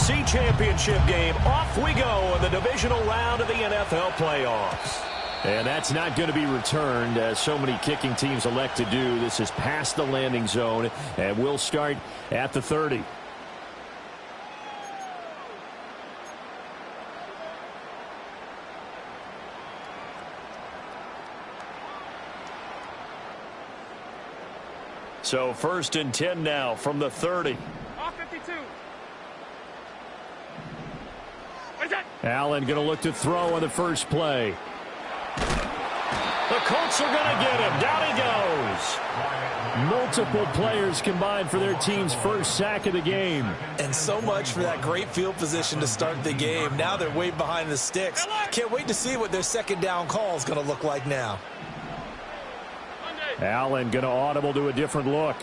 NFC Championship game. Off we go in the divisional round of the NFL playoffs. And that's not going to be returned, as so many kicking teams elect to do. This is past the landing zone, and we'll start at the 30. So 1st and 10 now from the 30. Off 52. Allen going to look to throw on the first play. The Colts are going to get him. Down he goes. Multiple players combined for their team's first sack of the game. And so much for that great field position to start the game. Now they're way behind the sticks. Can't wait to see what their second down call is going to look like now. Allen going to audible to a different look.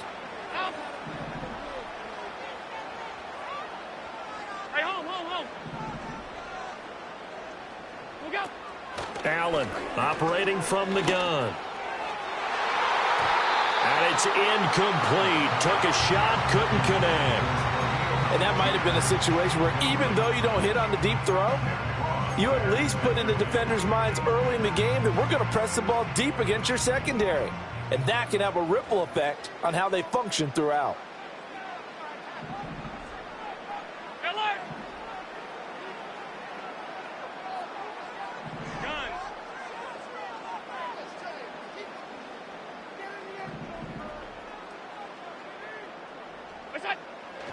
Hey, home. We'll go. Allen operating from the gun. And it's incomplete. Took a shot, couldn't connect. And that might have been a situation where even though you don't hit on the deep throw, you at least put in the defenders' minds early in the game that we're going to press the ball deep against your secondary. And that can have a ripple effect on how they function throughout.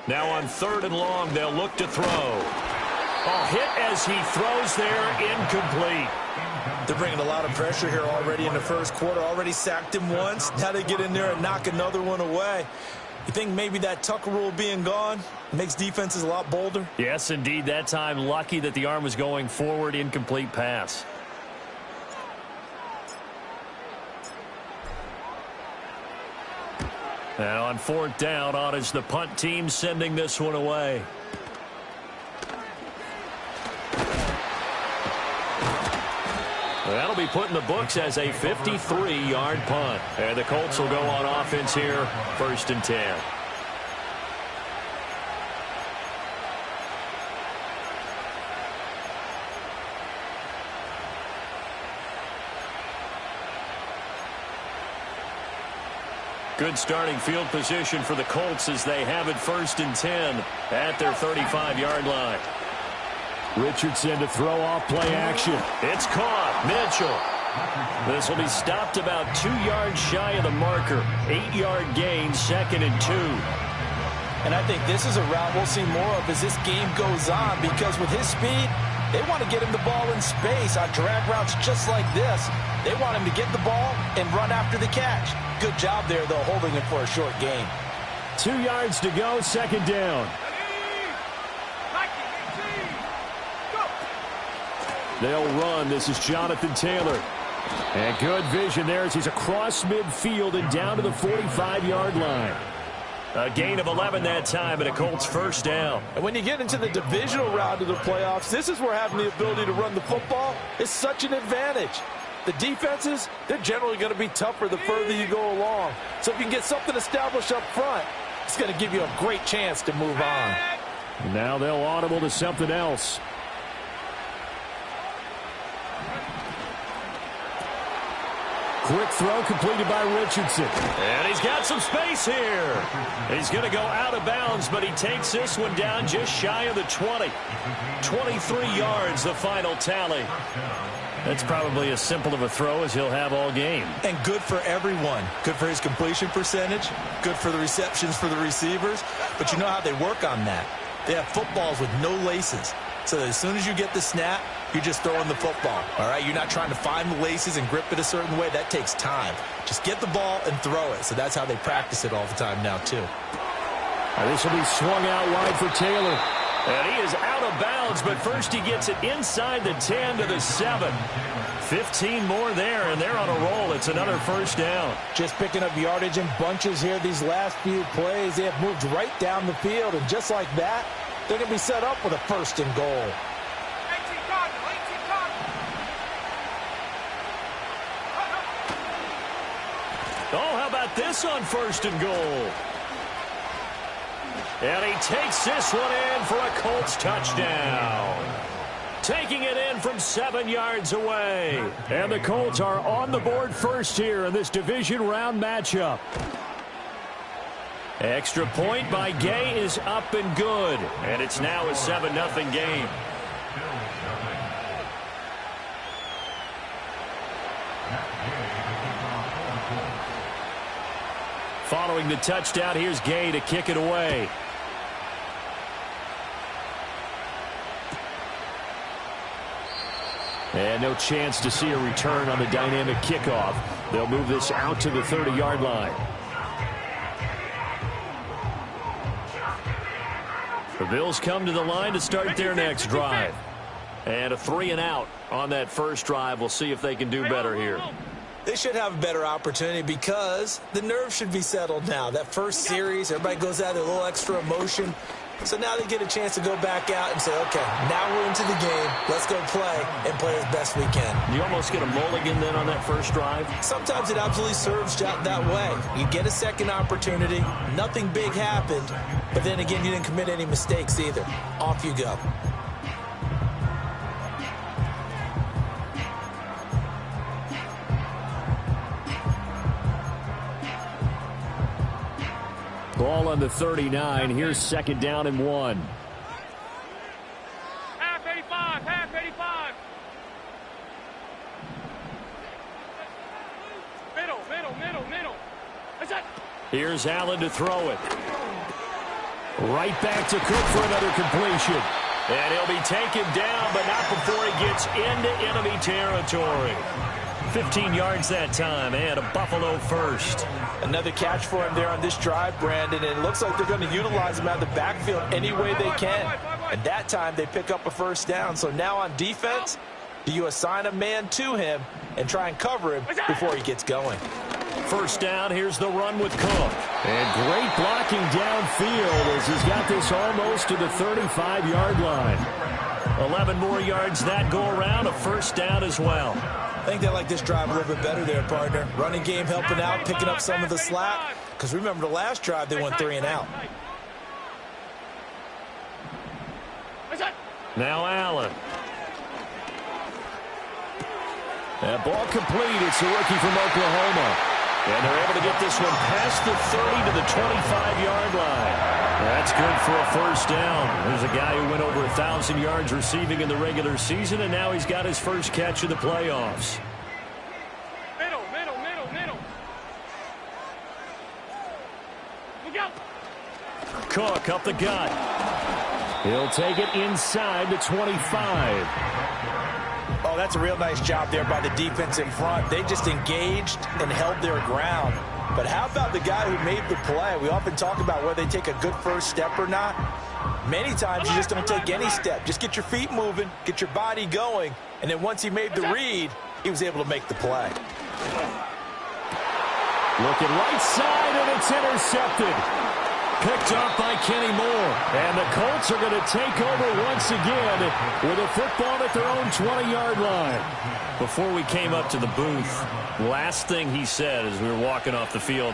Now on 3rd and long, they'll look to throw. Hit as he throws there, incomplete. They're bringing a lot of pressure here already in the first quarter. Already sacked him once. Now they get in there and knock another one away. You think maybe that Tucker rule being gone makes defenses a lot bolder? Yes, indeed. That time, lucky that the arm was going forward. Incomplete pass. Now on 4th down, on is the punt team sending this one away. That'll be put in the books as a 53-yard punt. And the Colts will go on offense here, 1st and 10. Good starting field position for the Colts as they have it 1st and 10 at their 35-yard line. Richardson to throw off play action. It's caught. Mitchell. This will be stopped about 2 yards shy of the marker. 8-yard gain, 2nd and 2. And I think this is a route we'll see more of as this game goes on, because with his speed, they want to get him the ball in space on drag routes just like this. They want him to get the ball and run after the catch. Good job there, though, holding him for a short gain. 2 yards to go, 2nd down. They'll run. This is Jonathan Taylor. And good vision there as he's across midfield and down to the 45-yard line. A gain of 11 that time and a Colts 1st down. And when you get into the divisional round of the playoffs, this is where having the ability to run the football is such an advantage. The defenses, they're generally going to be tougher the further you go along. So if you can get something established up front, it's going to give you a great chance to move on. Now they'll audible to something else. Quick throw completed by Richardson. And he's got some space here. He's going to go out of bounds, but he takes this one down just shy of the 20. 23 yards, the final tally. That's probably as simple of a throw as he'll have all game. And good for everyone. Good for his completion percentage. Good for the receptions for the receivers. But you know how they work on that. They have footballs with no laces. So as soon as you get the snap, you're just throwing the football. All right, you're not trying to find the laces and grip it a certain way. That takes time. Just get the ball and throw it. So that's how they practice it all the time now, too. This will be swung out wide for Taylor. And he is out of bounds, but first he gets it inside the 10 to the 7. 15 more there, and they're on a roll. It's another 1st down. Just picking up yardage in bunches here these last few plays. They have moved right down the field, and just like that, they're going to be set up with a 1st and goal. Oh, how about this on 1st and goal? And he takes this one in for a Colts touchdown. Taking it in from 7 yards away. And the Colts are on the board first here in this division round matchup. Extra point by Gay is up and good. And it's now a 7-0 game. Following the touchdown, here's Gay to kick it away. And no chance to see a return on the dynamic kickoff. They'll move this out to the 30-yard line. The Bills come to the line to start their next drive. And a 3-and-out on that first drive. We'll see if they can do better here. They should have a better opportunity because the nerves should be settled now. That first series, everybody goes out with a little extra emotion. So now they get a chance to go back out and say, okay, now we're into the game. Let's go play and play as best we can. You almost get a mulligan then on that first drive? Sometimes it absolutely serves that way. You get a second opportunity. Nothing big happened. But then again, you didn't commit any mistakes either. Off you go. Ball on the 39. Here's 2nd down and 1. Half 85, half 85. Middle. That's it. Here's Allen to throw it. Right back to Cook for another completion. And he'll be taken down, but not before he gets into enemy territory. 15 yards that time, and a Buffalo first. Another catch for him there on this drive, Brandon, and it looks like they're going to utilize him out of the backfield any way they can. And that time they pick up a first down. So now on defense, do you assign a man to him and try and cover him before he gets going? First down, here's the run with Cook. And great blocking downfield as he's got this almost to the 35-yard line. 11 more yards that go around, a first down as well. I think they like this drive a little bit better there, partner. Running game helping out, picking up some of the slack. Because remember the last drive, they went 3-and-out. Now Allen. That ball complete. It's a rookie from Oklahoma. And they're able to get this one past the 30 to the 25-yard line. That's good for a first down. There's a guy who went over 1,000 yards receiving in the regular season, and now he's got his first catch of the playoffs. Middle. Look out. Cook up the gut. He'll take it inside the 25. Oh, that's a real nice job there by the defense in front. They just engaged and held their ground. But how about the guy who made the play? We often talk about whether they take a good first step or not. Many times you just don't take any step. Just get your feet moving, get your body going, and then once he made the read, he was able to make the play. Looking right side, and it's intercepted. Picked up by Kenny Moore. And the Colts are going to take over once again with a football at their own 20-yard line. Before we came up to the booth, last thing he said as we were walking off the field,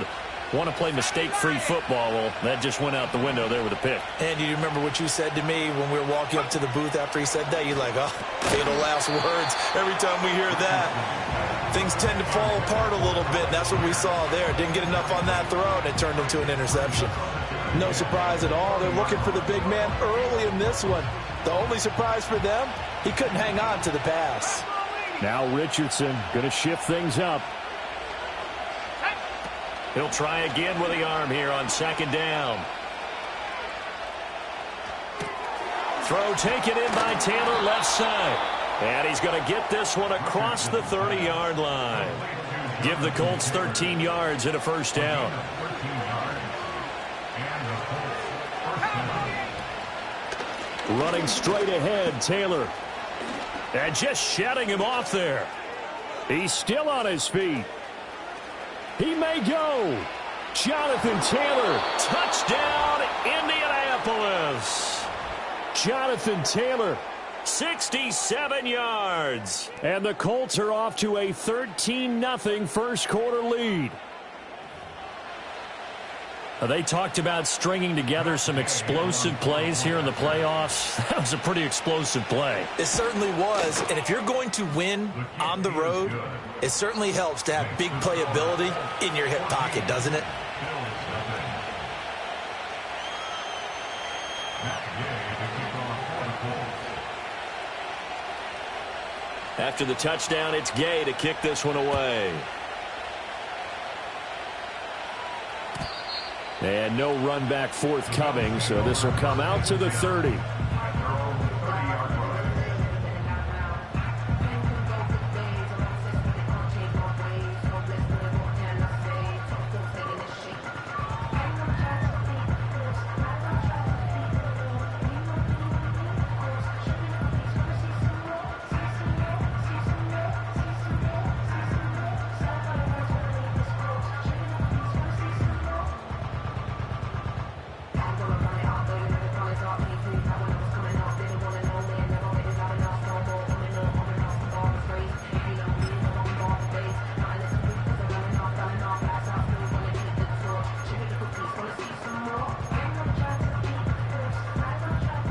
want to play mistake-free football. Well, that just went out the window there with a pick. And you remember what you said to me when we were walking up to the booth after he said that? You're like, oh, fatal last words. Every time we hear that, things tend to fall apart a little bit. That's what we saw there. Didn't get enough on that throw, and it turned into an interception. No surprise at all. They're looking for the big man early in this one. The only surprise for them, he couldn't hang on to the pass. Now Richardson going to shift things up. He'll try again with the arm here on 2nd down. Throw taken in by Taylor left side. And he's going to get this one across the 30-yard line. Give the Colts 13 yards and a first down. Running straight ahead, Taylor. And just shutting him off there. He's still on his feet. He may go. Jonathan Taylor, touchdown, Indianapolis. Jonathan Taylor, 67 yards. And the Colts are off to a 13-0 first quarter lead. They talked about stringing together some explosive plays here in the playoffs. That was a pretty explosive play. It certainly was. And if you're going to win on the road, it certainly helps to have big playability in your hip pocket, doesn't it? After the touchdown, it's Gay to kick this one away. And no run back forthcoming, so this will come out to the 30.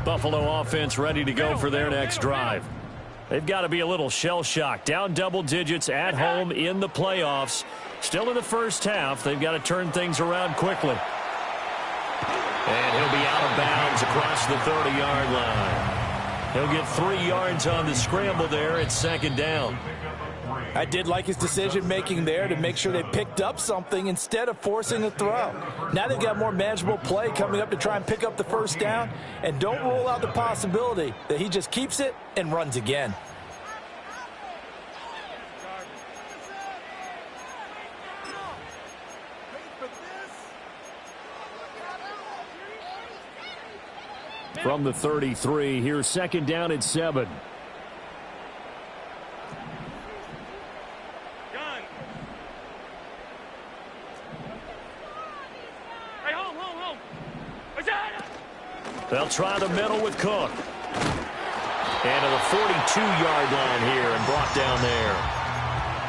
Buffalo offense ready to go for their next drive. They've got to be a little shell-shocked. Down double digits at home in the playoffs. Still in the first half. They've got to turn things around quickly. And he'll be out of bounds across the 30-yard line. He'll get 3 yards on the scramble there. It's second down. I did like his decision-making there to make sure they picked up something instead of forcing a throw. Now they've got more manageable play coming up to try and pick up the first down, and don't rule out the possibility that he just keeps it and runs again. From the 33, here's second down at 7. They'll try the middle with Cook. And to the 42-yard line here and brought down there.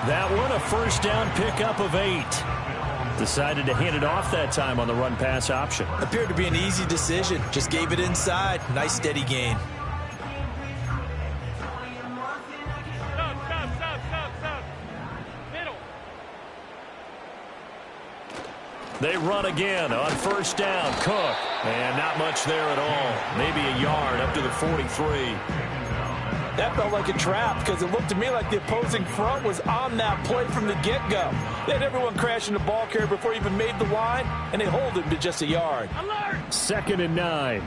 That one a first down pickup of 8. Decided to hand it off that time on the run-pass option. Appeared to be an easy decision. Just gave it inside. Nice steady gain. They run again on first down. Cook. And not much there at all. Maybe a yard up to the 43. That felt like a trap because it looked to me like the opposing front was on that play from the get-go. They had everyone crashing the ball carrier before he even made the line, and they hold him to just a yard. Alert! Second and 9.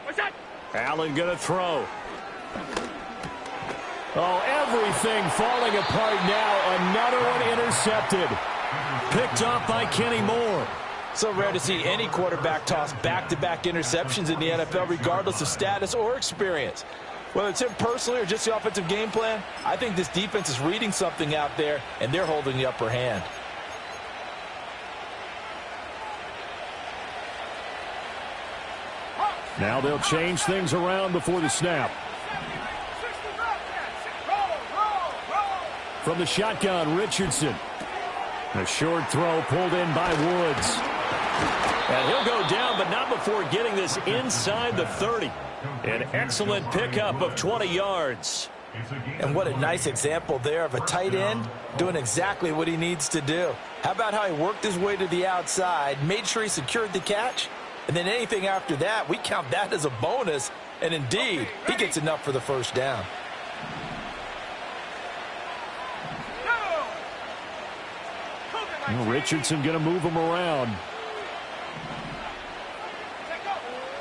What's that? Allen going to throw. Oh, everything falling apart now. Another one intercepted. Picked off by Kenny Moore. So rare to see any quarterback toss back-to-back interceptions in the NFL, regardless of status or experience. Whether it's him personally or just the offensive game plan, I think this defense is reading something out there, and they're holding the upper hand. Now they'll change things around before the snap. From the shotgun, Richardson. A short throw pulled in by Woods. And he'll go down, but not before getting this inside the 30. An excellent pickup of 20 yards. And what a nice example there of a tight end doing exactly what he needs to do. How about how he worked his way to the outside, made sure he secured the catch, and then anything after that, we count that as a bonus. And indeed, he gets enough for the first down. Richardson going to move him around.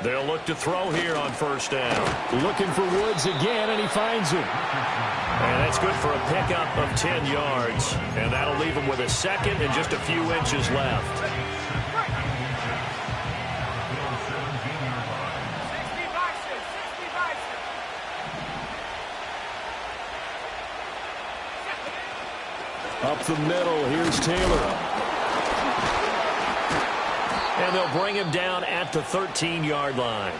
They'll look to throw here on first down. Looking for Woods again, and he finds him. And that's good for a pickup of 10 yards. And that'll leave him with a second and just a few inches left. Up the middle, here's Taylor. And they'll bring him down at the 13-yard line.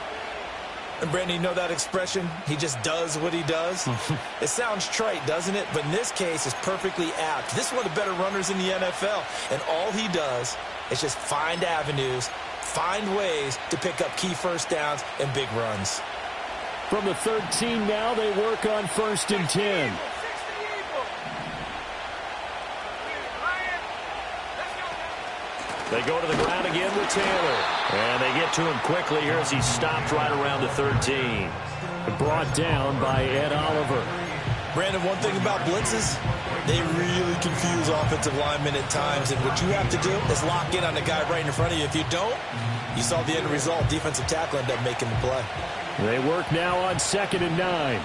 And Brandon, you know that expression? He just does what he does. It sounds trite, doesn't it? But in this case, it's perfectly apt. This is one of the better runners in the NFL. And all he does is just find avenues, find ways to pick up key first downs and big runs. From the 13 now, they work on 1st and 10. They go to the ground again with Taylor. And they get to him quickly here as he stopped right around the 13. Brought down by Ed Oliver. Brandon, one thing about blitzes, they really confuse offensive linemen at times. And what you have to do is lock in on the guy right in front of you. If you don't, you saw the end result. Defensive tackle ended up making the play. They work now on 2nd and 9.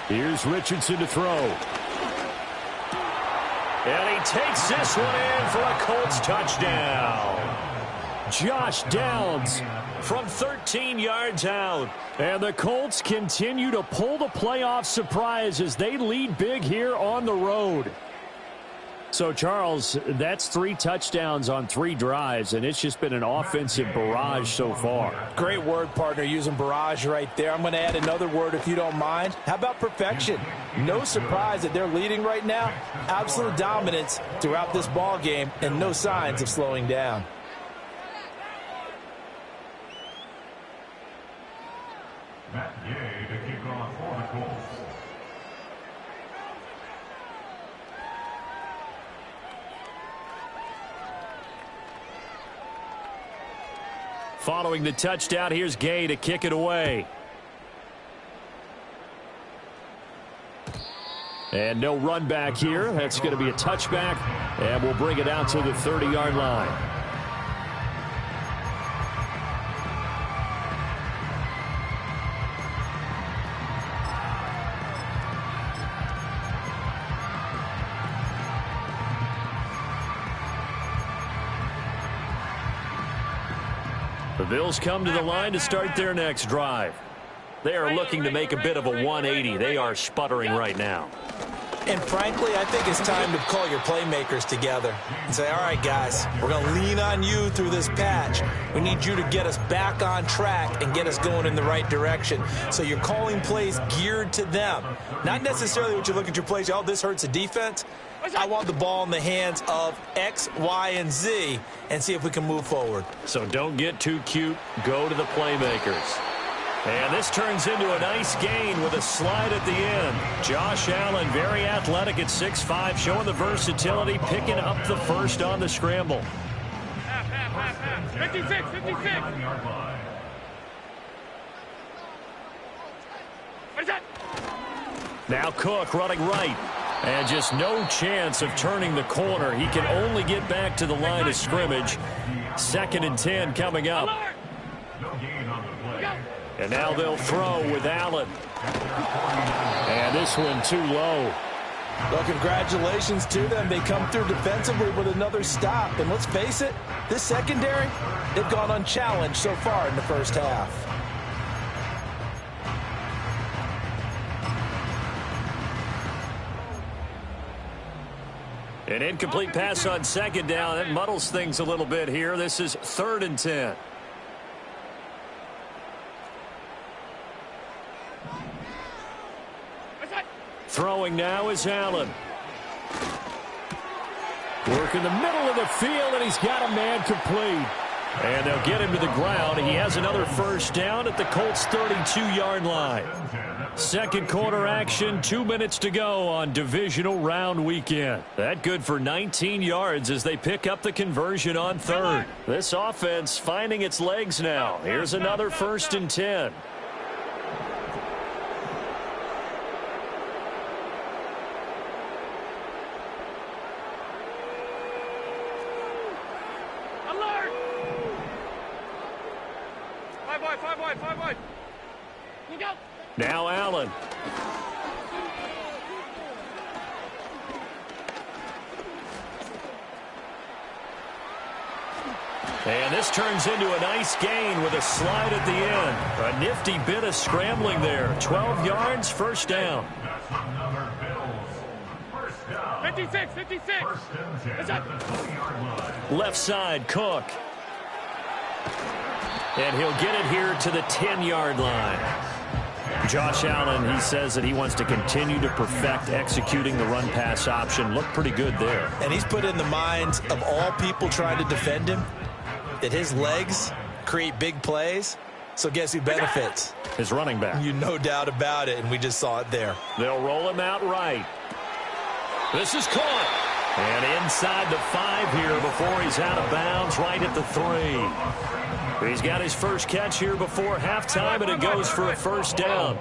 Here's Richardson to throw. And he takes this one in for a Colts touchdown. Josh Downs from 13 yards out. And the Colts continue to pull the playoff surprise as they lead big here on the road. So, Charles, that's 3 touchdowns on 3 drives, and it's just been an offensive barrage so far. Great word, partner, using barrage right there. I'm going to add another word if you don't mind. How about perfection? No surprise that they're leading right now. Absolute dominance throughout this ball game and no signs of slowing down. Matt Gay to kick off for the Colts. Following the touchdown, here's Gay to kick it away. And no run back here. That's going to be a touchback, and we'll bring it out to the 30-yard line. The Bills come to the line to start their next drive. They are looking to make a bit of a 180. They are sputtering right now. And frankly, I think it's time to call your playmakers together and say, all right, guys, we're going to lean on you through this patch. We need you to get us back on track and get us going in the right direction. So you're calling plays geared to them. Not necessarily what you look at your plays, oh, this hurts the defense. I want the ball in the hands of X, Y, and Z and see if we can move forward. So don't get too cute. Go to the playmakers. And this turns into a nice gain with a slide at the end. Josh Allen, very athletic at 6'5", showing the versatility, picking up the first on the scramble. 56, 56. Now Cook running right. And just no chance of turning the corner. He can only get back to the line of scrimmage. 2nd and 10 coming up. And now they'll throw with Allen. And this one too low. Well, congratulations to them. They come through defensively with another stop. And let's face it, this secondary, they've gone unchallenged so far in the first half. An incomplete pass on 2nd down. That muddles things a little bit here. This is 3rd and 10. Throwing now is Allen. Work in the middle of the field, and he's got a man complete. And they'll get him to the ground. He has another first down at the Colts' 32-yard line. Second quarter action, 2 minutes to go on divisional round weekend. That good for 19 yards as they pick up the conversion on 3rd. This offense finding its legs now. Here's another 1st and 10. Five wide. Look out. Now Allen. And this turns into a nice gain with a slide at the end. A nifty bit of scrambling there. 12 yards, first down. That's another Bill 56, 56. First and 10 It's at up. the 20-yard line. Left side, Cook. And he'll get it here to the 10-yard line. Josh Allen, he says that he wants to continue to perfect executing the run-pass option. Looked pretty good there. And he's put in the minds of all people trying to defend him that his legs create big plays. So guess who benefits? His running back. You no doubt about it, and we just saw it there. They'll roll him out right. This is caught. And inside the 5 here before he's out of bounds, right at the 3. He's got his first catch here before halftime, and it goes for a first down.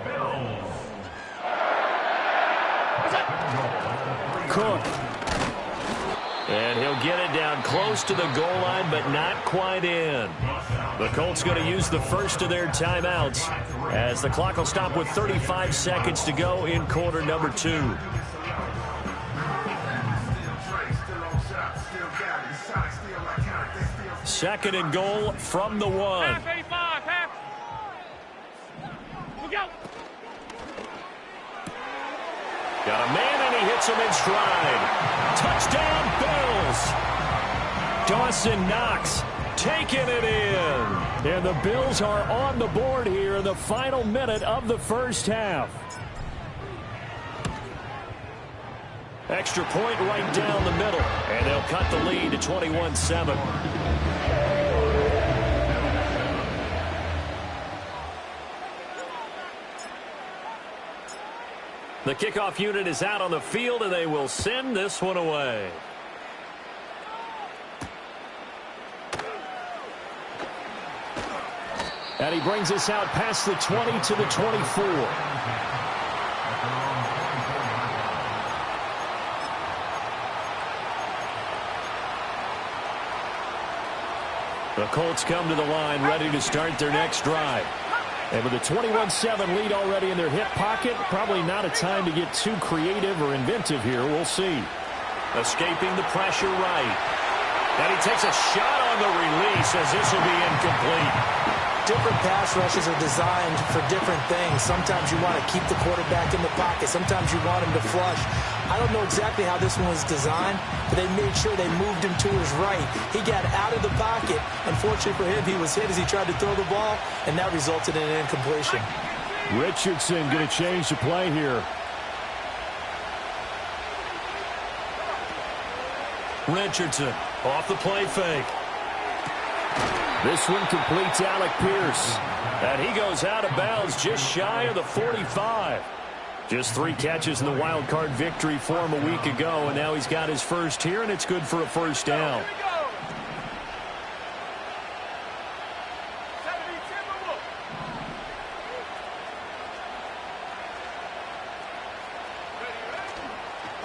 Cook. And he'll get it down close to the goal line, but not quite in. The Colts going to use the first of their timeouts as the clock will stop with 35 seconds to go in quarter number 2. Second and goal from the 1. Half 85, half. Look out. Got a man, and he hits him in stride. Touchdown, Bills. Dawson Knox taking it in. And the Bills are on the board here in the final minute of the first half. Extra point right down the middle. And they'll cut the lead to 21-7. The kickoff unit is out on the field, and they will send this one away. And he brings us out past the 20 to the 24. The Colts come to the line ready to start their next drive. And with a 21-7 lead already in their hip pocket, probably not a time to get too creative or inventive here. We'll see. Escaping the pressure right. And he takes a shot on the release as this will be incomplete. Different pass rushes are designed for different things. Sometimes you want to keep the quarterback in the pocket. Sometimes you want him to flush. I don't know exactly how this one was designed, but they made sure they moved him to his right. He got out of the pocket. Unfortunately for him, he was hit as he tried to throw the ball, and that resulted in an incompletion. Richardson going to change the play here. Richardson off the play fake. This one completes Alec Pierce. And he goes out of bounds just shy of the 45. Just 3 catches in the wild card victory for him a week ago, and now he's got his first here, and it's good for a first down.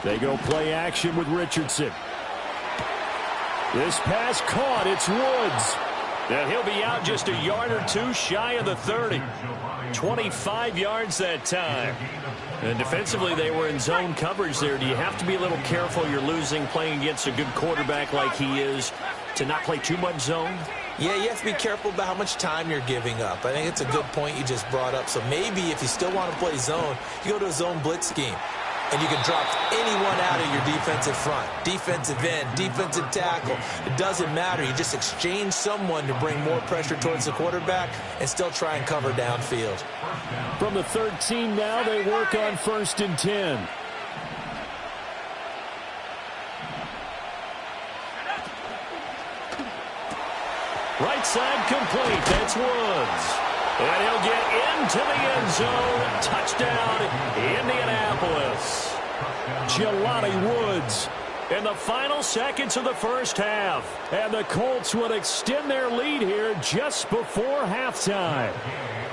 They go play action with Richardson. This pass caught. It's Woods. And he'll be out just a yard or 2 shy of the 30. 25 yards that time. And defensively, they were in zone coverage there. Do you have to be a little careful? You're losing playing against a good quarterback like he is to not play too much zone? Yeah, you have to be careful about how much time you're giving up. I think it's a good point you just brought up. So maybe if you still want to play zone, you go to a zone blitz scheme. And you can drop anyone out of your defensive front. Defensive end, defensive tackle. It doesn't matter. You just exchange someone to bring more pressure towards the quarterback and still try and cover downfield. From the 13 now, they work on 1st and 10. Right side complete. That's Woods. And he'll get into the end zone. Touchdown, Indianapolis. Jelani Woods in the final seconds of the first half. And the Colts would extend their lead here just before halftime.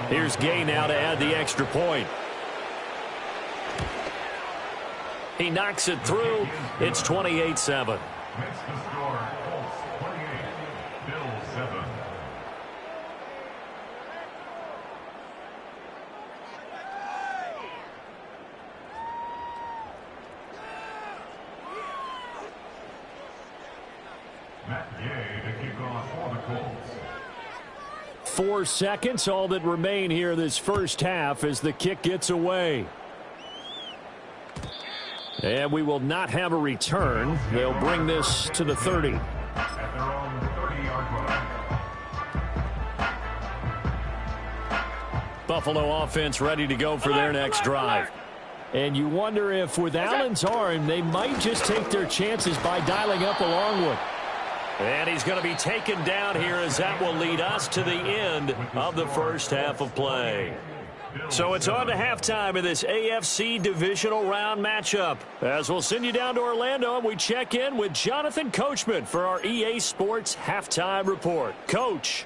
Here's Gay now to add the extra point. He knocks it through. It's 28-7. Makes the score Colts 28, Bills 7. Matt Gay to kick off for the Colts. 4 seconds, all that remain here this first half as the kick gets away. And we will not have a return. They'll bring this to the 30. At their own 30-yard line. Buffalo offense ready to go for their next drive. And you wonder if with Allen's arm, they might just take their chances by dialing up a long one. And he's going to be taken down here as that will lead us to the end of the first half of play. So it's on to halftime of this AFC divisional round matchup. As we'll send you down to Orlando, and we check in with Jonathan Coachman for our EA Sports Halftime Report. Coach.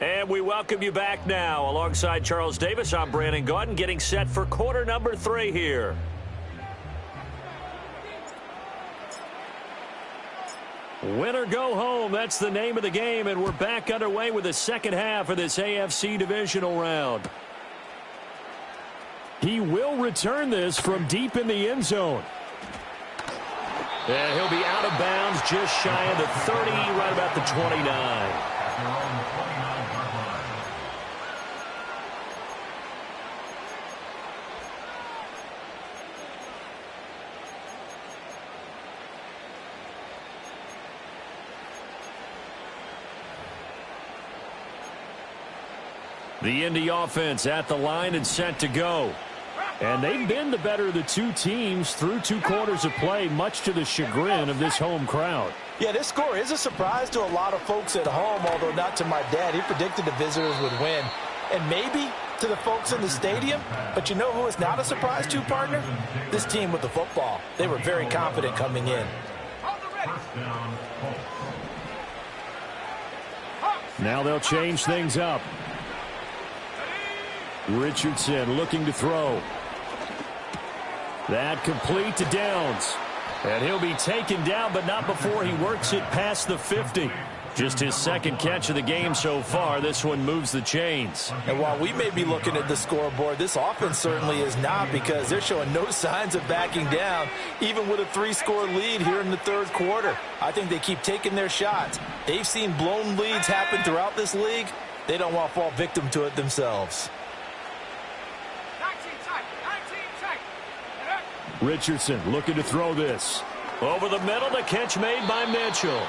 And we welcome you back now. Alongside Charles Davis, I'm Brandon Gaudin, getting set for quarter number 3 here. Win or go home, that's the name of the game, and we're back underway with the second half of this AFC divisional round. He will return this from deep in the end zone. And he'll be out of bounds just shy of the 30, right about the 29. The Indy offense at the line and set to go. And they've been the better of the two teams through 2 quarters of play, much to the chagrin of this home crowd. Yeah, this score is a surprise to a lot of folks at home, although not to my dad. He predicted the visitors would win. And maybe to the folks in the stadium. But you know who is not a surprise to, partner? This team with the football. They were very confident coming in. Now they'll change things up. Richardson looking to throw. That complete to Downs. And he'll be taken down, but not before he works it past the 50. Just his second catch of the game so far. This one moves the chains. And while we may be looking at the scoreboard, this offense certainly is not, because they're showing no signs of backing down, even with a 3-score lead here in the third quarter. I think they keep taking their shots. They've seen blown leads happen throughout this league. They don't want to fall victim to it themselves. Richardson looking to throw this. Over the middle, the catch made by Mitchell.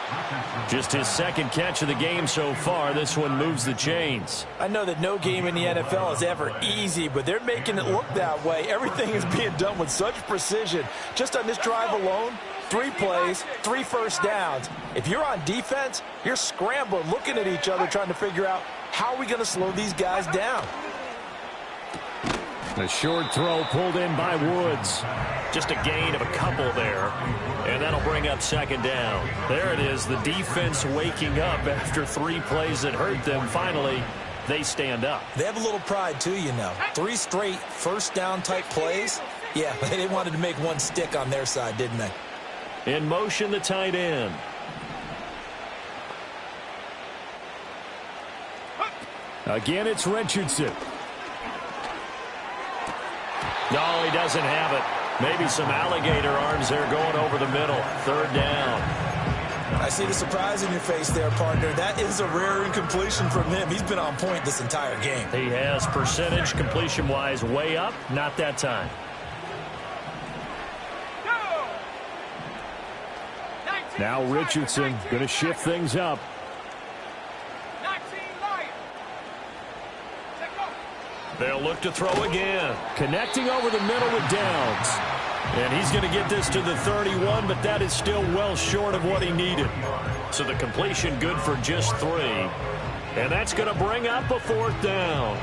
Just his second catch of the game so far. This one moves the chains. I know that no game in the NFL is ever easy, but they're making it look that way. Everything is being done with such precision. Just on this drive alone, 3 plays, 3 first downs. If you're on defense, you're scrambling, looking at each other, trying to figure out how are we going to slow these guys down. A short throw pulled in by Woods. Just a gain of a couple there. And that'll bring up second down. There it is, the defense waking up after 3 plays that hurt them. Finally, they stand up. They have a little pride too, you know. 3 straight first down type plays. Yeah, they wanted to make one stick on their side, didn't they? In motion, the tight end. Again, it's Richardson. No, he doesn't have it. Maybe some alligator arms there going over the middle. Third down. I see the surprise in your face there, partner. That is a rare incompletion from him. He's been on point this entire game. He has percentage completion-wise way up. Not that time. Now Richardson going to shift things up. They'll look to throw again. Connecting over the middle with Downs. And he's going to get this to the 31, but that is still well short of what he needed. So the completion good for just 3. And that's going to bring up a 4th down.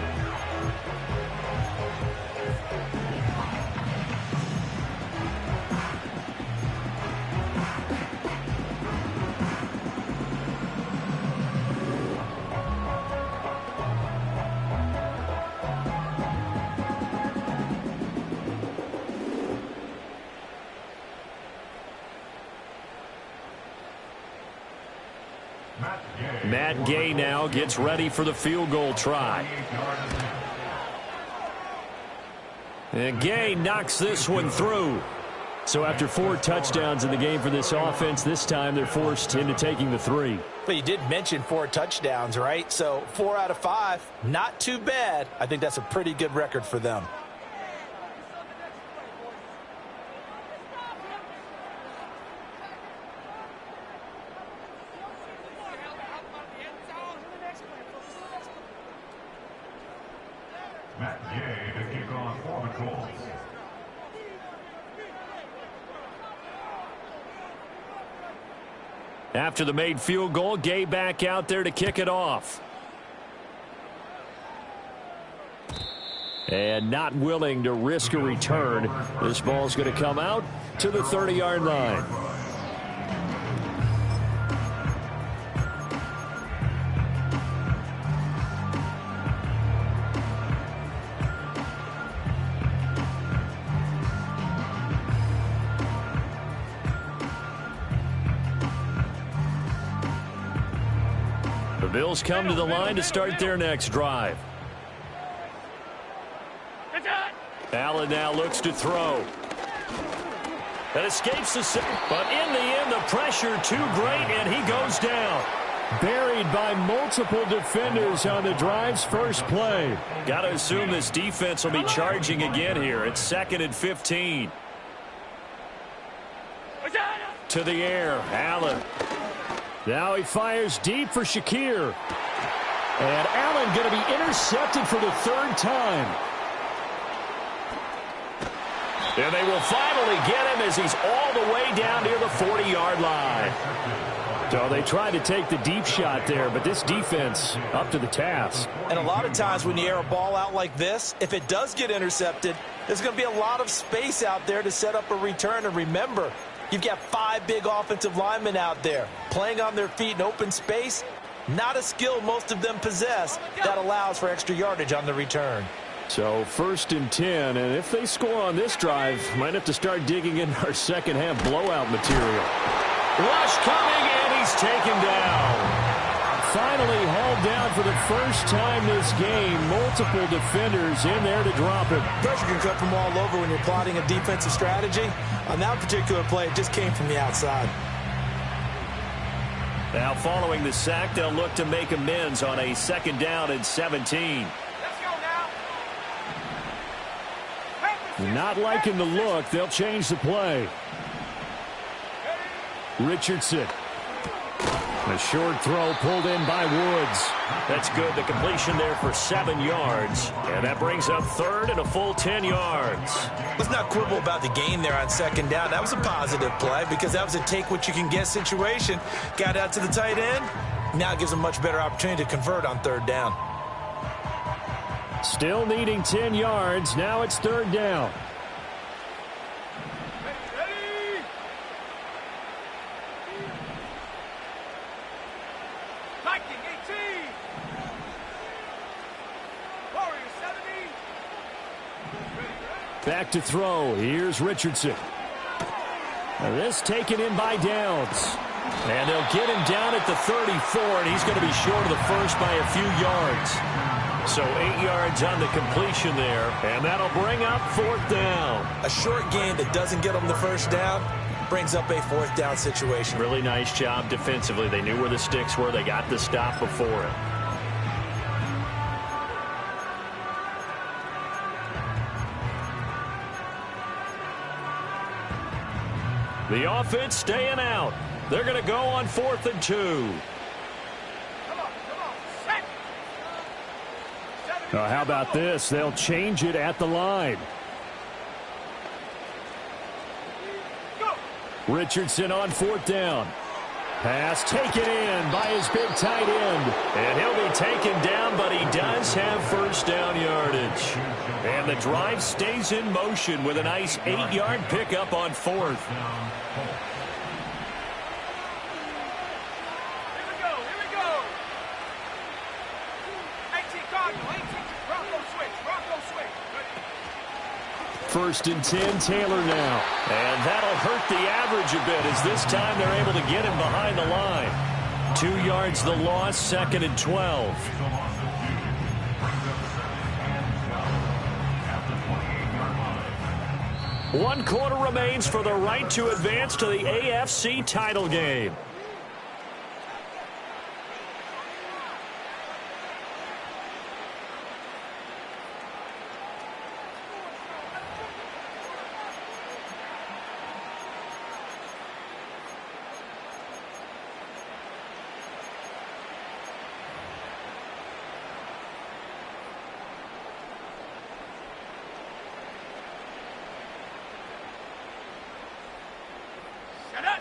Matt Gay now gets ready for the field goal try. And Gay knocks this one through. So after 4 touchdowns in the game for this offense, this time they're forced into taking the 3. But you did mention 4 touchdowns, right? So 4 out of 5, not too bad. I think that's a pretty good record for them. Matt Gay to kick off for the Colts. After the made field goal, Gay back out there to kick it off. And not willing to risk a return. This ball's going to come out to the 30-yard line. The Bills come to the line to start their next drive. Allen now looks to throw. That escapes the sack, but in the end, the pressure too great, and he goes down. Buried by multiple defenders on the drive's first play. Got to assume this defense will be charging again here. It's 2nd and 15. To the air, Allen. Now he fires deep for Shakir. And Allen going to be intercepted for the 3rd time. And they will finally get him as he's all the way down near the 40-yard line. So they tried to take the deep shot there, but this defense up to the task. And a lot of times when you air a ball out like this, if it does get intercepted, there's going to be a lot of space out there to set up a return. And remember, you've got 5 big offensive linemen out there playing on their feet in open space. Not a skill most of them possess that allows for extra yardage on the return. So 1st and 10, and if they score on this drive, might have to start digging in our second half blowout material. Rush coming, and he's taken down. Finally hauled down for the first time this game. Multiple defenders in there to drop him. Pressure can come from all over when you're plotting a defensive strategy. On that particular play, it just came from the outside. Now following the sack, they'll look to make amends on a 2nd down and 17. Not liking the look. They'll change the play. Richardson. A short throw pulled in by Woods. That's good. The completion there for 7 yards. And that brings up 3rd and a full 10 yards. Let's not quibble about the gain there on 2nd down. That was a positive play because that was a take-what-you-can-get situation. Got out to the tight end. Now it gives them a much better opportunity to convert on 3rd down. Still needing 10 yards. Now it's 3rd down. Back to throw. Here's Richardson. Now this taken in by Downs. And they'll get him down at the 34, and he's going to be short of the first by a few yards. So 8 yards on the completion there, and that'll bring up 4th down. A short gain that doesn't get them the first down brings up a 4th down situation. Really nice job defensively. They knew where the sticks were. They got the stop before it. The offense staying out. They're going to go on 4th and 2. How about this? They'll change it at the line. Richardson on 4th down. Pass taken in by his big tight end. And he'll be taken down, but he does have 1st down yardage. And the drive stays in motion with a nice 8-yard pickup on 4th. First and 10, Taylor now. And that'll hurt the average a bit as this time they're able to get him behind the line. 2 yards the loss, 2nd and 12. One quarter remains for the right to advance to the AFC title game.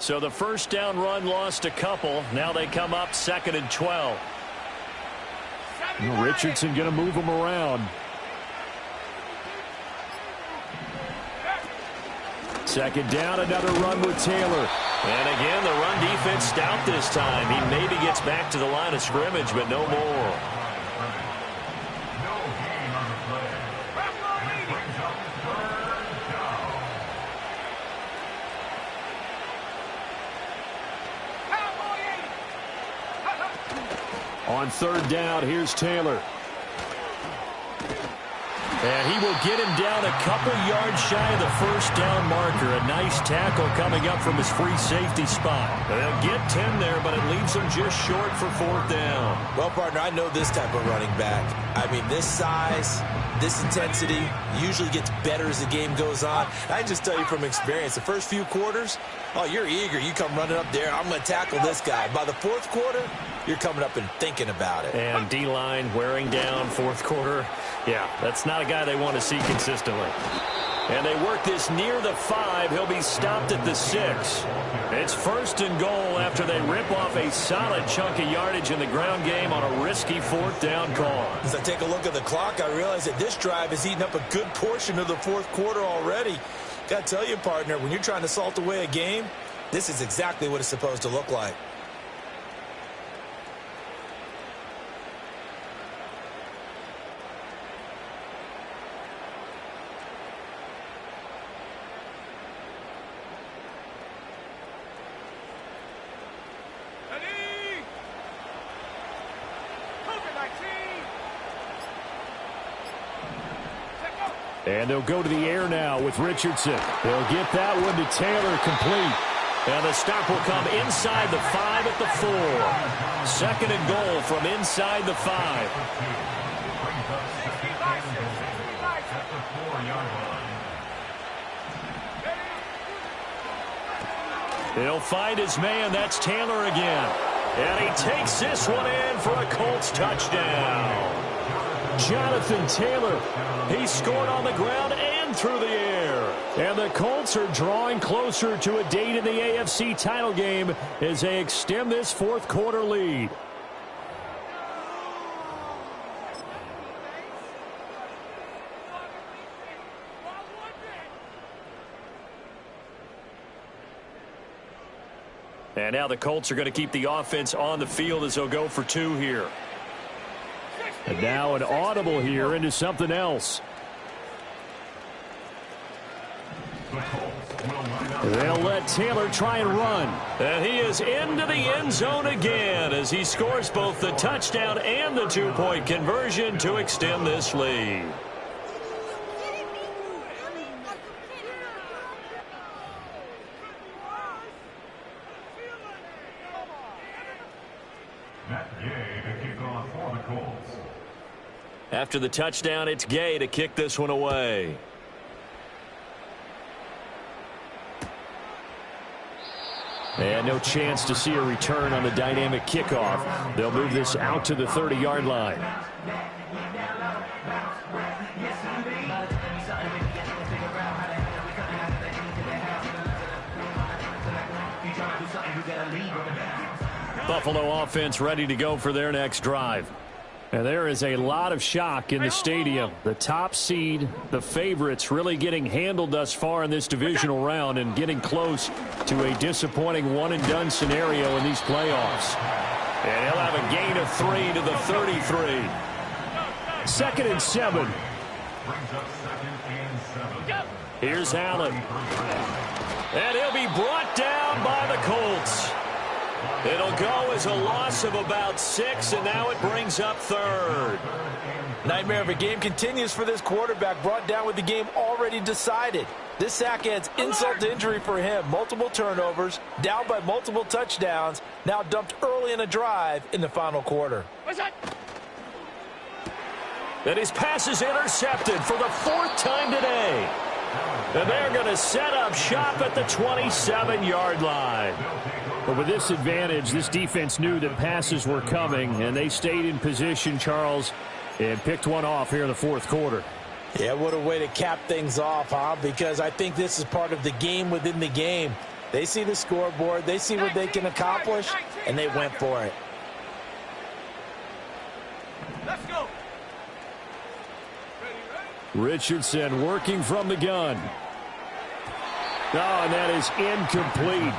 So the first down run lost a couple. Now they come up 2nd and 12. Richardson going to move him around. Second down, another run with Taylor. And again, the run defense stout this time. He maybe gets back to the line of scrimmage, but no more. On third down, here's Taylor. And he will get him down a couple yards shy of the first down marker. A nice tackle coming up from his free safety spot. They'll get 10 there, but it leaves them just short for 4th down. Well, partner, I know this type of running back. I mean, this size, this intensity usually gets better as the game goes on. I just tell you from experience, the first few quarters, oh, you're eager. You come running up there, I'm going to tackle this guy. By the 4th quarter, you're coming up and thinking about it. And D-line wearing down 4th quarter. Yeah, that's not a guy they want to see consistently. And they work this near the 5. He'll be stopped at the 6. It's 1st and goal after they rip off a solid chunk of yardage in the ground game on a risky 4th down call. As I take a look at the clock, I realize that this drive has eaten up a good portion of the 4th quarter already. Got to tell you, partner, when you're trying to salt away a game, this is exactly what it's supposed to look like. And they'll go to the air now with Richardson. They'll get that one to Taylor, complete. And the stop will come inside the 5 at the 4. 2nd and goal from inside the 5. He'll find his man. That's Taylor again. And he takes this one in for a Colts touchdown. Jonathan Taylor, he scored on the ground and through the air. And the Colts are drawing closer to a date in the AFC title game as they extend this 4th quarter lead. And now the Colts are going to keep the offense on the field as they'll go for 2 here. And now an audible here into something else. They'll let Taylor try and run. And he is into the end zone again as he scores both the touchdown and the 2-point conversion to extend this lead. After the touchdown, it's Gay to kick this one away. And no chance to see a return on the dynamic kickoff. They'll move this out to the 30-yard line. Buffalo offense ready to go for their next drive. And there is a lot of shock in the stadium. The top seed, the favorites, really getting handled thus far in this divisional round and getting close to a disappointing one-and-done scenario in these playoffs. And he'll have a gain of 3 to the 33. 2nd and 7. Here's Allen. And he'll be brought down by the Colts. It'll go as a loss of about 6, and now it brings up 3rd. Nightmare of a game continues for this quarterback, brought down with the game already decided. This sack adds insult to injury for him. Multiple turnovers, down by multiple touchdowns, now dumped early in a drive in the final quarter. And his pass is intercepted for the 4th time today. And they're going to set up shop at the 27-yard line. But with this advantage, this defense knew that passes were coming, and they stayed in position, Charles, and picked one off here in the 4th quarter. Yeah, what a way to cap things off, huh? Because I think this is part of the game within the game. They see the scoreboard, they see what they can accomplish, and they went for it. Let's go. Richardson working from the gun. Oh, and that is incomplete.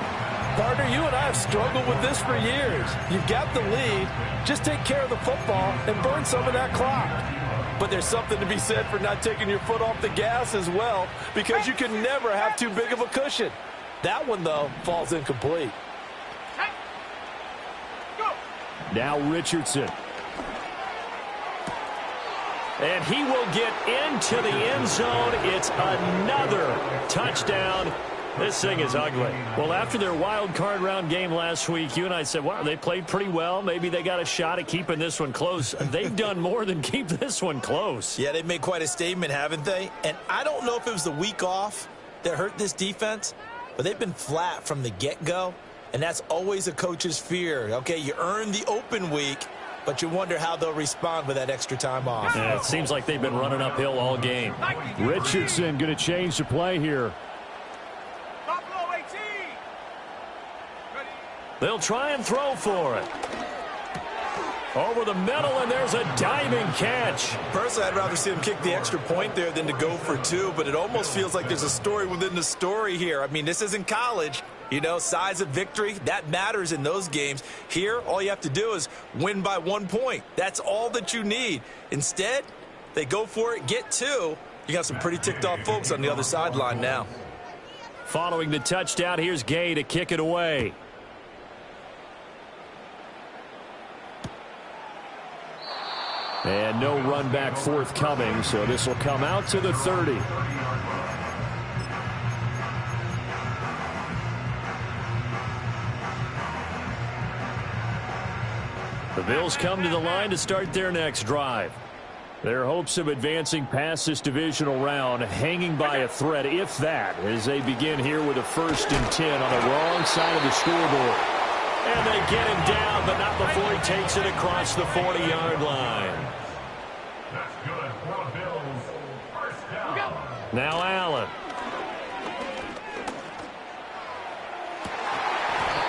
Partner, you and I have struggled with this for years. You've got the lead. Just take care of the football and burn some of that clock. But there's something to be said for not taking your foot off the gas as well, because you can never have too big of a cushion. That one, though, falls incomplete. Now Richardson. And he will get into the end zone. It's another touchdown. This thing is ugly. Well, after their wild card round game last week, you and I said, wow, they played pretty well. Maybe they got a shot at keeping this one close. They've done more than keep this one close. Yeah, they've made quite a statement, haven't they? And I don't know if it was the week off that hurt this defense, but they've been flat from the get-go, and that's always a coach's fear. Okay, you earn the open week, but you wonder how they'll respond with that extra time off. Yeah, it seems like they've been running uphill all game. Richardson going to change the play here. They'll try and throw for it. Over the middle, and there's a diving catch. Personally, I'd rather see him kick the extra point there than to go for two, but it almost feels like there's a story within the story here. I mean, this isn't college. You know, size of victory, that matters in those games. Here, all you have to do is win by 1 point. That's all that you need. Instead, they go for it, get two. You got some pretty ticked off folks on the other sideline now. Following the touchdown, here's Gay to kick it away. And no run back forthcoming, so this will come out to the 30. The Bills come to the line to start their next drive. Their hopes of advancing past this divisional round hanging by a thread, if that, as they begin here with a 1st and 10 on the wrong side of the scoreboard. And they get him down, but not before he takes it across the 40-yard line. That's good for the Bills. First down. Now Allen.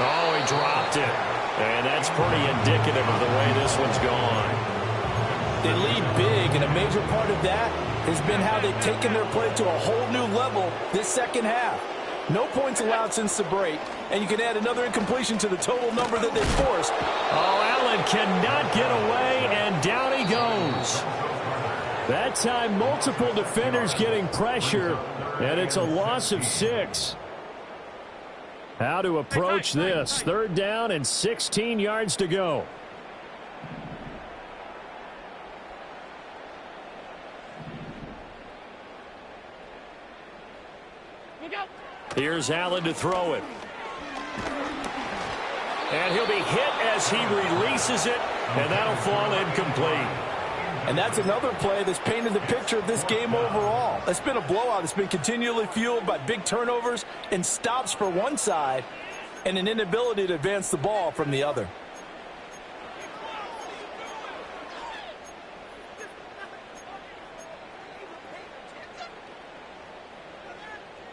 Oh, he dropped it. And that's pretty indicative of the way this one's gone. They lead big, and a major part of that has been how they've taken their play to a whole new level this second half. No points allowed since the break, and you can add another incompletion to the total number that they forced. Oh, Allen cannot get away, and down he goes. That time, multiple defenders getting pressure, and it's a loss of 6. How to approach this? 3rd down and 16 yards to go. Here's Allen to throw it. And he'll be hit as he releases it, and that'll fall incomplete. And that's another play that's painted the picture of this game overall. It's been a blowout. It's been continually fueled by big turnovers and stops for one side and an inability to advance the ball from the other.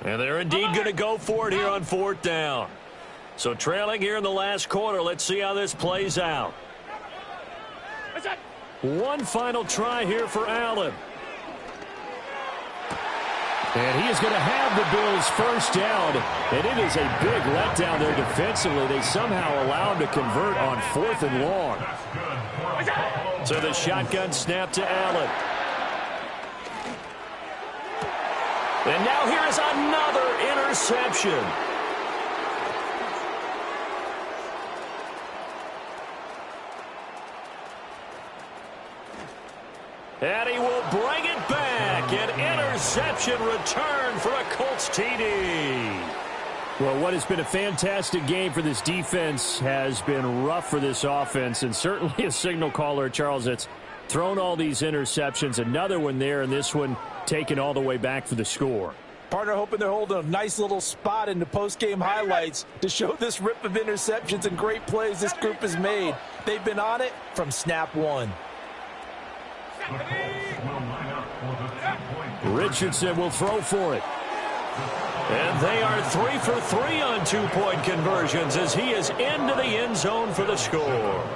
And they're indeed going to go for it here on 4th down. So trailing here in the last quarter, let's see how this plays out. One final try here for Allen. And he is going to have the Bills' 1st down. And it is a big letdown there defensively. They somehow allow him to convert on 4th and long. So the shotgun snap to Allen. And now here is another interception. And he will bring it back. An interception return for a Colts TD. Well, what has been a fantastic game for this defense has been rough for this offense, and certainly a signal caller, Charles, that's thrown all these interceptions. Another one there, and this one taken all the way back for the score. Partner hoping they're holding a nice little spot in the post-game highlights to show this rip of interceptions and great plays this group has made. They've been on it from snap one. Richardson will throw for it. And they are 3 for 3 on two-point conversions as he is into the end zone for the score.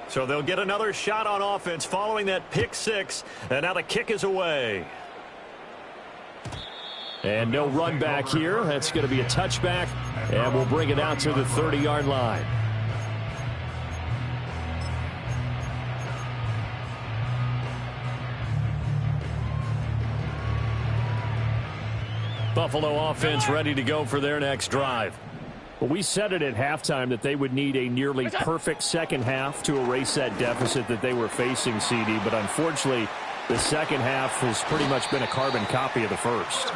So they'll get another shot on offense following that pick six. And now the kick is away. And no run back here. That's going to be a touchback. And we'll bring it out to the 30-yard line. Buffalo offense ready to go for their next drive. Well, we said it at halftime that they would need a nearly perfect second half to erase that deficit that they were facing, CD. But unfortunately, the second half has pretty much been a carbon copy of the first.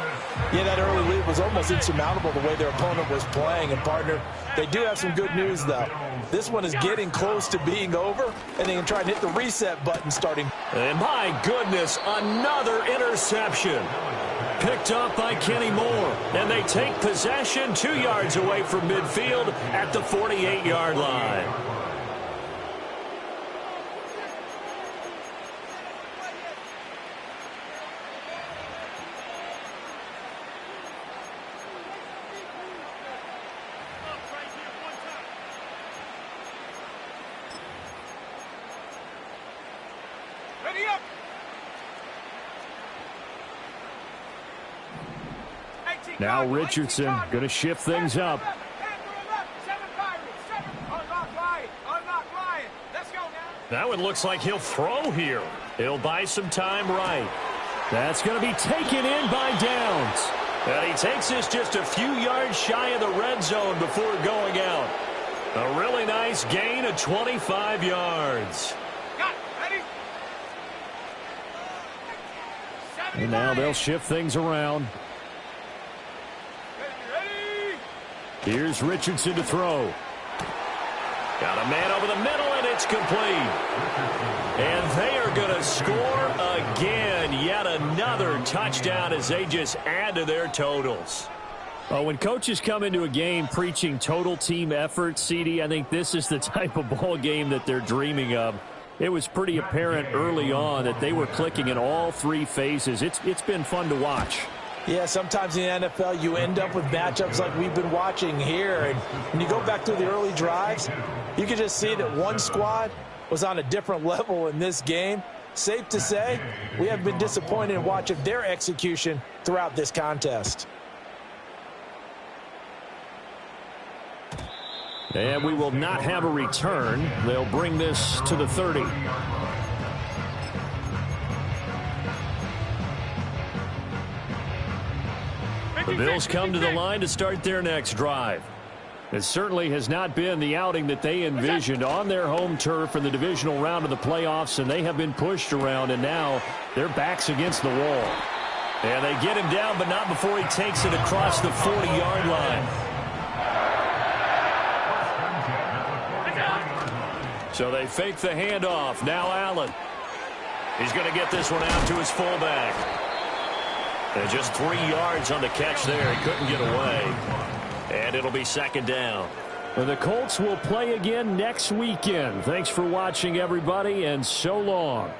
Yeah, that early lead was almost insurmountable the way their opponent was playing. And, partner, they do have some good news, though. This one is getting close to being over, and they can try and hit the reset button starting. And my goodness, another interception. Picked up by Kenny Moore. And they take possession 2 yards away from midfield at the 48-yard line. Now Richardson going to shift things up. That one looks like he'll throw here. He'll buy some time right. That's going to be taken in by Downs. And he takes this just a few yards shy of the red zone before going out. A really nice gain of 25 yards. And now they'll shift things around. Here's Richardson to throw. Got a man over the middle, and it's complete. And they are going to score again. Yet another touchdown as they just add to their totals. Well, when coaches come into a game preaching total team effort, CD, I think this is the type of ball game that they're dreaming of. It was pretty apparent early on that they were clicking in all three phases. It's been fun to watch. Yeah, sometimes in the NFL you end up with matchups like we've been watching here. And when you go back through the early drives, you can just see that one squad was on a different level in this game. Safe to say, we have been disappointed in watching their execution throughout this contest. And we will not have a return. They'll bring this to the 30. The Bills come to the line to start their next drive. It certainly has not been the outing that they envisioned on their home turf in the divisional round of the playoffs, and they have been pushed around, and now their back's against the wall. And they get him down, but not before he takes it across the 40-yard line. So they fake the handoff. Now Allen. He's going to get this one out to his fullback. And just 3 yards on the catch there. He couldn't get away. And it'll be second down. Well, the Colts will play again next weekend. Thanks for watching, everybody, and so long.